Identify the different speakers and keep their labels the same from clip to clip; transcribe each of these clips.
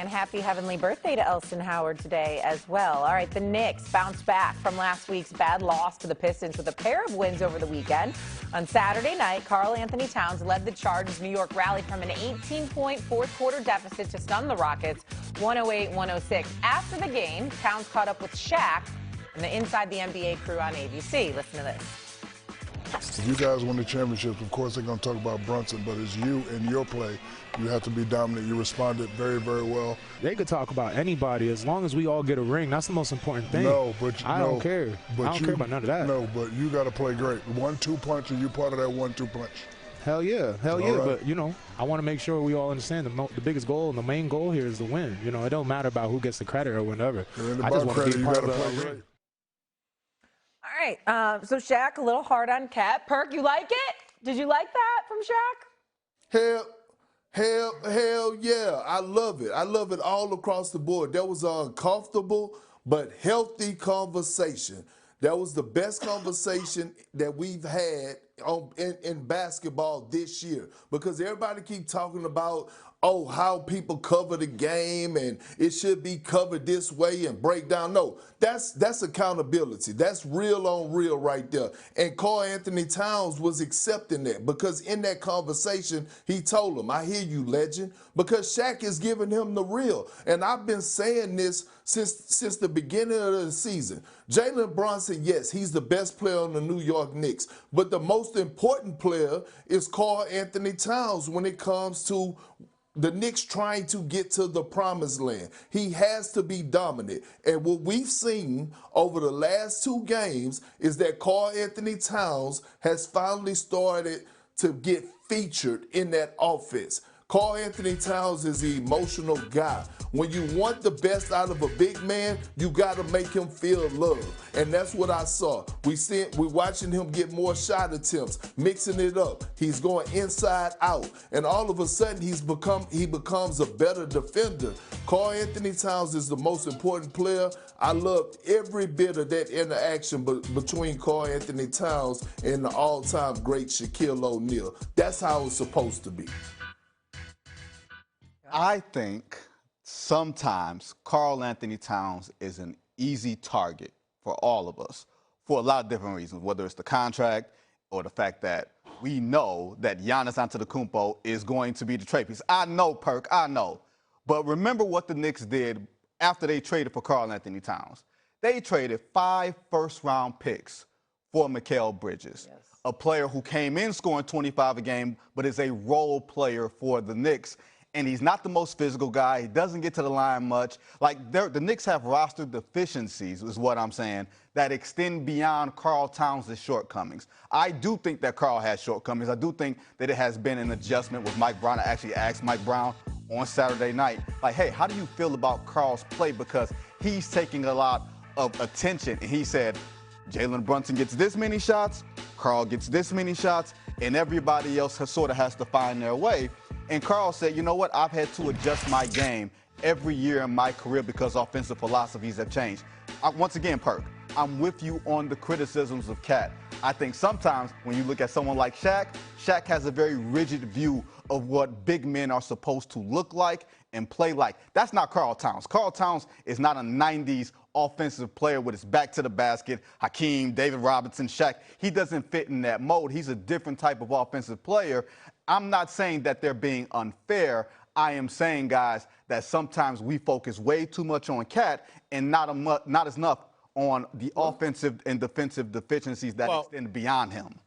Speaker 1: And happy heavenly birthday to Elston Howard today as well. All right, the Knicks bounced back from last week's bad loss to the Pistons with a pair of wins over the weekend. On Saturday night, Karl-Anthony Towns led the charge as New York rallied from an 18-point fourth-quarter deficit to stun the Rockets 108-106. After the game, Towns caught up with Shaq and the Inside the NBA crew on ABC. Listen to this.
Speaker 2: If you guys win the championships, of course they're going to talk about Brunson, but it's you and your play. You have to be dominant. You responded very, very well.
Speaker 3: They could talk about anybody as long as we all get a ring. That's the most important thing.
Speaker 2: No, but
Speaker 3: I don't care.
Speaker 2: But
Speaker 3: I don't care about none of that.
Speaker 2: No, but you got to play great. 1-2 punch, and you part of that 1-2 punch.
Speaker 3: Hell yeah, hell yeah.
Speaker 2: Right.
Speaker 3: But, you know, I want to make sure we all understand the biggest goal and the main goal here is to win. You know, it don't matter about who gets the credit or whatever.
Speaker 2: I just want to be part of the
Speaker 3: ring.
Speaker 1: All right, so Shaq, a little hard on Cat. Perk, you like it? Did you like that from Shaq?
Speaker 4: Hell yeah. I love it. I love it all across the board. That was an uncomfortable but healthy conversation. That was the best conversation that we've had in basketball this year, because everybody keep talking about, oh, how people cover the game and it should be covered this way and break down. No, that's accountability. That's real on real right there. And Karl-Anthony Towns was accepting that, because in that conversation, he told him, I hear you, legend, because Shaq is giving him the real. And I've been saying this since the beginning of the season. Jalen Brunson, yes, he's the best player on the New York Knicks, but the most important player is Karl-Anthony Towns when it comes to the Knicks trying to get to the promised land. He has to be dominant. And what we've seen over the last 2 games is that Karl-Anthony Towns has finally started to get featured in that offense. Karl-Anthony Towns is the emotional guy. When you want the best out of a big man, you got to make him feel love. And that's what I saw. We're watching him get more shot attempts, mixing it up. He's going inside out. And all of a sudden, he becomes a better defender. Karl-Anthony Towns is the most important player. I loved every bit of that interaction between Karl-Anthony Towns and the all-time great Shaquille O'Neal. That's how it's supposed to be.
Speaker 5: I think sometimes Karl-Anthony Towns is an easy target for all of us for a lot of different reasons, whether it's the contract or the fact that we know that Giannis Antetokounmpo is going to be the trade piece. I know, Perk, I know. But remember what the Knicks did after they traded for Karl-Anthony Towns. They traded 5 first-round picks for Mikal Bridges, a player who came in scoring 25 a game, but is a role player for the Knicks. And he's not the most physical guy. He doesn't get to the line much. Like, the Knicks have roster deficiencies, is what I'm saying, that extend beyond Karl Towns' shortcomings. I do think that Karl has shortcomings. I do think that it has been an adjustment with Mike Brown. I actually asked Mike Brown on Saturday night, like, hey, how do you feel about Karl's play? Because he's taking a lot of attention. And he said, Jalen Brunson gets this many shots, Karl gets this many shots, and everybody else sort of has to find their way. And Karl said, you know what, I've had to adjust my game every year in my career because offensive philosophies have changed. Once again, Perk, I'm with you on the criticisms of Cat. I think sometimes when you look at someone like Shaq, Shaq has a very rigid view of what big men are supposed to look like and play like. That's not Karl Towns. Karl Towns is not a 90s offensive player with his back to the basket, Hakeem, David Robinson, Shaq. He doesn't fit in that mold. He's a different type of offensive player. I'm not saying that they're being unfair. I am saying, guys, that sometimes we focus way too much on Cat and not enough on the offensive and defensive deficiencies that extend beyond him.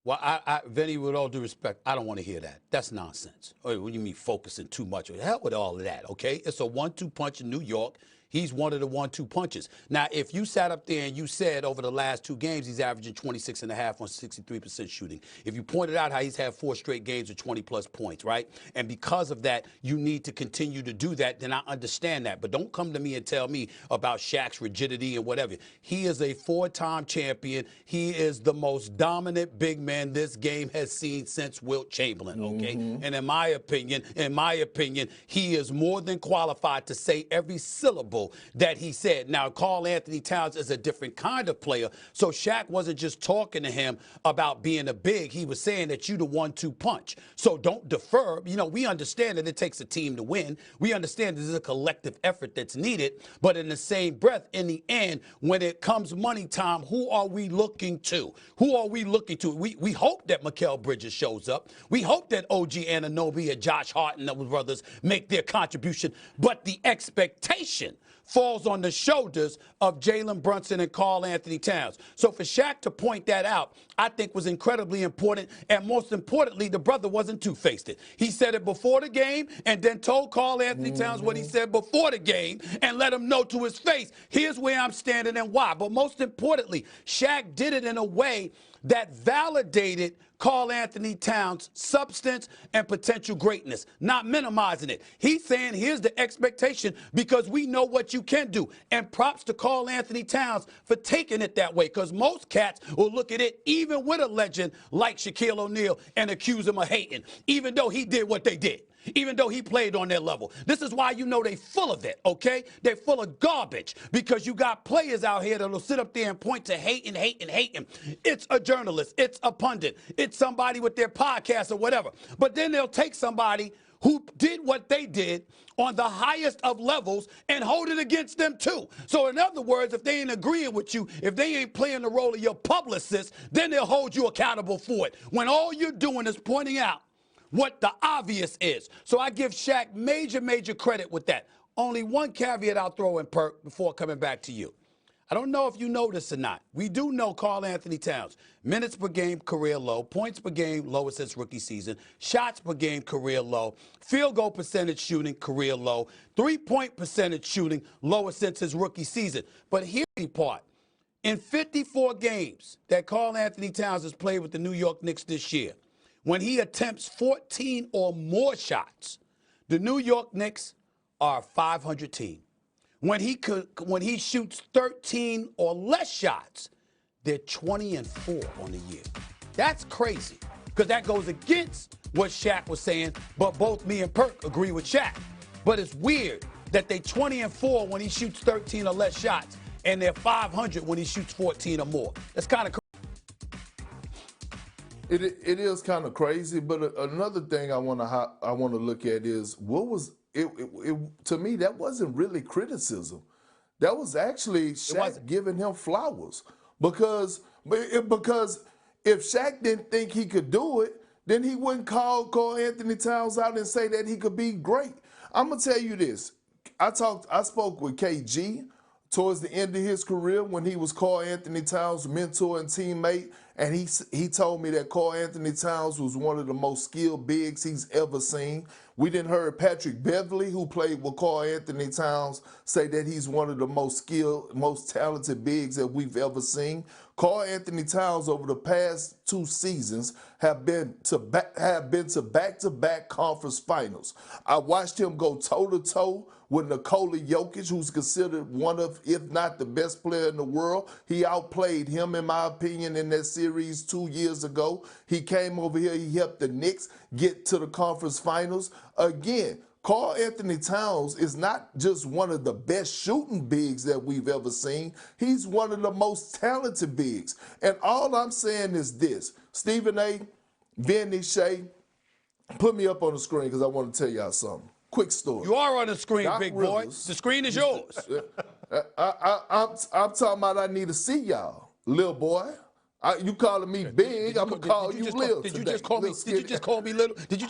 Speaker 6: Well, Vinny, with all due respect, I don't want to hear that. That's nonsense. What do you mean focusing too much? Hell with all of that, okay? It's a 1-2 punch in New York. He's one of the 1-2 punches. Now, if you sat up there and you said over the last 2 games he's averaging 26.5 on 63% shooting, if you pointed out how he's had 4 straight games with 20-plus points, right? And because of that, you need to continue to do that, then I understand that. But don't come to me and tell me about Shaq's rigidity and whatever. He is a 4-time champion. He is the most dominant big man this game has seen since Wilt Chamberlain, okay? And in my opinion, he is more than qualified to say every syllable incredible that he said. Now, Karl-Anthony Towns is a different kind of player, so Shaq wasn't just talking to him about being a big. He was saying that you the 1-2 punch. So don't defer. You know, we understand that it takes a team to win. We understand this is a collective effort that's needed. But in the same breath, in the end, when it comes money time, who are we looking to? Who are we looking to? We hope that Mikal Bridges shows up. We hope that OG Anunoby and Josh Hart and those brothers make their contribution. But the expectation falls on the shoulders of Jalen Brunson and Karl-Anthony Towns. So for Shaq to point that out, I think was incredibly important. And most importantly, the brother wasn't two-faced it. He said it before the game and then told Karl-Anthony Towns what he said before the game and let him know to his face, here's where I'm standing and why. But most importantly, Shaq did it in a way that validated Karl-Anthony Towns' substance and potential greatness, not minimizing it. He's saying, here's the expectation because we know what you can do. And props to Karl-Anthony Towns for taking it that way, because most cats will look at it, even with a legend like Shaquille O'Neal, and accuse him of hating, even though he did what they did. Even though he played on their level. This is why you know they full of it, okay? They're full of garbage because you got players out here that'll sit up there and point to hate and hate and hate. It's a journalist. It's a pundit. It's somebody with their podcast or whatever. But then they'll take somebody who did what they did on the highest of levels and hold it against them too. So in other words, if they ain't agreeing with you, if they ain't playing the role of your publicist, then they'll hold you accountable for it. When all you're doing is pointing out what the obvious is. So I give Shaq major, major credit with that. Only one caveat I'll throw in, Perk, before coming back to you. I don't know if you know this or not. We do know Karl-Anthony Towns. Minutes per game, career low. Points per game, lowest since rookie season. Shots per game, career low. Field goal percentage shooting, career low. Three-point percentage shooting, lowest since his rookie season. But here's the part. In 54 games that Karl-Anthony Towns has played with the New York Knicks this year, when he attempts 14 or more shots, the New York Knicks are a 500 team. When he shoots 13 or less shots, they're 20-4 on the year. That's crazy, because that goes against what Shaq was saying, but both me and Perk agree with Shaq. But it's weird that they're 20-4 when he shoots 13 or less shots, and they're 500 when he shoots 14 or more. That's kind of crazy.
Speaker 4: It is kind of crazy, but another thing I want to look at is what was it to me, that wasn't really criticism. That was actually Shaq giving him flowers, because if Shaq didn't think he could do it, then he wouldn't call Karl-Anthony Towns out and say that he could be great. I'm gonna tell you this. I spoke with KG towards the end of his career when he was Karl-Anthony Towns' mentor and teammate, and he told me that Karl-Anthony Towns was one of the most skilled bigs he's ever seen. We didn't heard Patrick Beverly, who played with Karl-Anthony Towns, say that he's one of the most skilled, most talented bigs that we've ever seen. Karl-Anthony Towns over the past 2 seasons have been to back-to-back conference finals. I watched him go toe-to-toe with Nikola Jokic, who's considered one of, if not the best player in the world. He outplayed him, in my opinion, in that series 2 years ago. He came over here, he helped the Knicks get to the conference finals. Again, Karl-Anthony Towns is not just one of the best shooting bigs that we've ever seen. He's one of the most talented bigs. And all I'm saying is this. Stephen A., Vinny, Shay, put me up on the screen because I want to tell y'all something. Quick story.
Speaker 6: You are on the screen, Doc big boy. The screen is yours.
Speaker 4: I'm talking about I need to see y'all, little boy. You calling me big, I'm going to call you little.
Speaker 6: Did you just call me little? Did you just call me little? Did you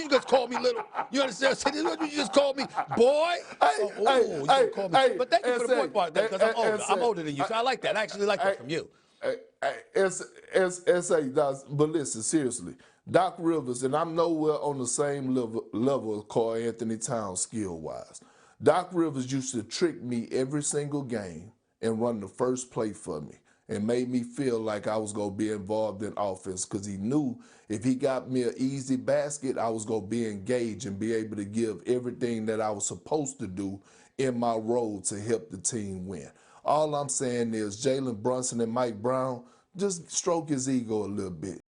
Speaker 6: just call me little? You understand? You just called me boy? But thank you for the point part, because I'm older. I'm older than you, so I like that. I actually like that from you.
Speaker 4: But listen, seriously. Doc Rivers, and I'm nowhere on the same level as Karl-Anthony Towns skill-wise. Doc Rivers used to trick me every single game and run the first play for me and made me feel like I was going to be involved in offense, because he knew if he got me an easy basket, I was going to be engaged and be able to give everything that I was supposed to do in my role to help the team win. All I'm saying is Jalen Brunson and Mike Brown, just stroke his ego a little bit.